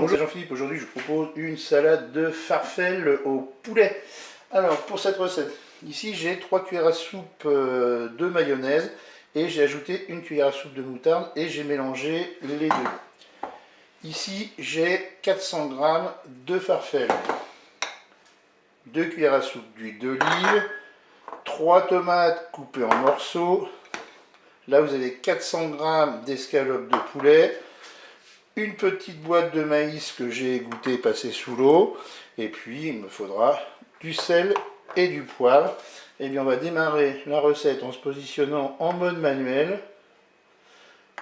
Bonjour, c'est Jean-Philippe. Aujourd'hui, je vous propose une salade de farfelle au poulet. Alors, pour cette recette, ici j'ai 3 cuillères à soupe de mayonnaise et j'ai ajouté 1 cuillère à soupe de moutarde et j'ai mélangé les deux. Ici, j'ai 400 g de farfelle, 2 cuillères à soupe d'huile d'olive, 3 tomates coupées en morceaux. Là, vous avez 400 g d'escalope de poulet, une petite boîte de maïs que j'ai égoutté passé sous l'eau, et puis il me faudra du sel et du poivre. Et bien on va démarrer la recette en se positionnant en mode manuel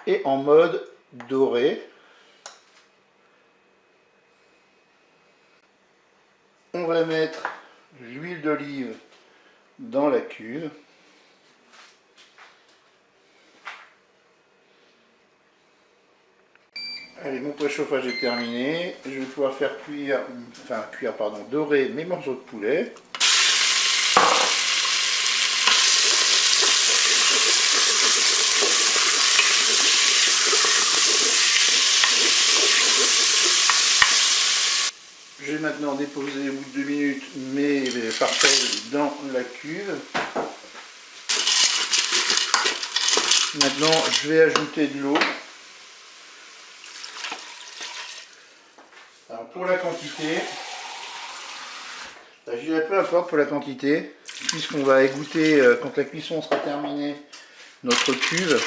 et en mode doré. On va mettre l'huile d'olive dans la cuve. Allez, mon préchauffage est terminé. Je vais pouvoir faire dorer mes morceaux de poulet. Je vais maintenant déposer au bout de 2 minutes mes farfelles dans la cuve. Maintenant, je vais ajouter de l'eau. Alors pour la quantité, je dirais peu importe pour la quantité, puisqu'on va égoutter quand la cuisson sera terminée notre cuve.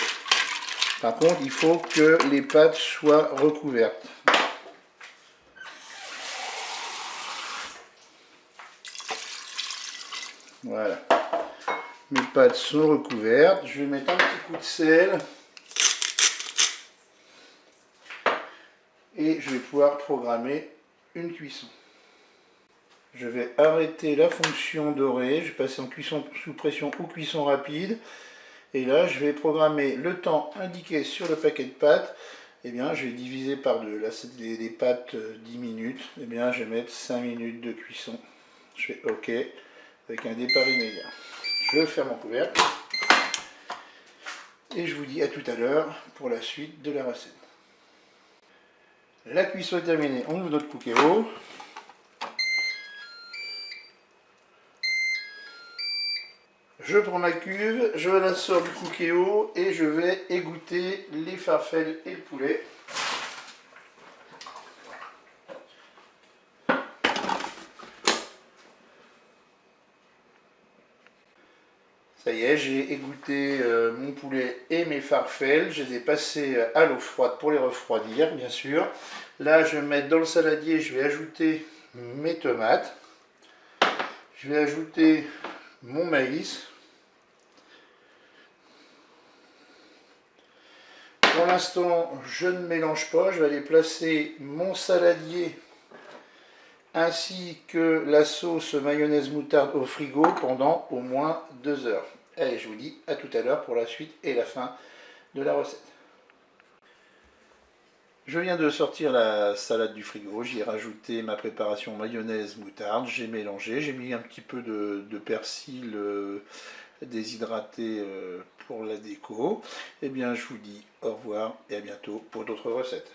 Par contre, il faut que les pâtes soient recouvertes. Voilà. Mes pâtes sont recouvertes. Je vais mettre un petit coup de sel. Et je vais pouvoir programmer une cuisson. Je vais arrêter la fonction dorée. Je vais passer en cuisson sous pression ou cuisson rapide. Et là, je vais programmer le temps indiqué sur le paquet de pâtes. Eh bien, je vais diviser par deux. Là, c'est des pâtes 10 minutes. Eh bien, je vais mettre 5 minutes de cuisson. Je fais OK avec un départ immédiat. Je ferme mon couvercle. Et je vous dis à tout à l'heure pour la suite de la recette. La cuisson est terminée. On ouvre notre Cookéo. Je prends ma cuve, je la sors du Cookéo et je vais égoutter les farfelles et le poulet. Ça y est, j'ai égoutter mon poulet et mes farfelles. Je les ai passés à l'eau froide pour les refroidir, bien sûr. Là, je vais mettre dans le saladier, je vais ajouter mes tomates. Je vais ajouter mon maïs. Pour l'instant, je ne mélange pas. Je vais aller placer mon saladier ainsi que la sauce mayonnaise moutarde au frigo pendant au moins 2 heures. Allez, je vous dis à tout à l'heure pour la suite et la fin de la recette. Je viens de sortir la salade du frigo, j'y ai rajouté ma préparation mayonnaise moutarde, j'ai mélangé, j'ai mis un petit peu de persil déshydraté pour la déco. Eh bien, je vous dis au revoir et à bientôt pour d'autres recettes.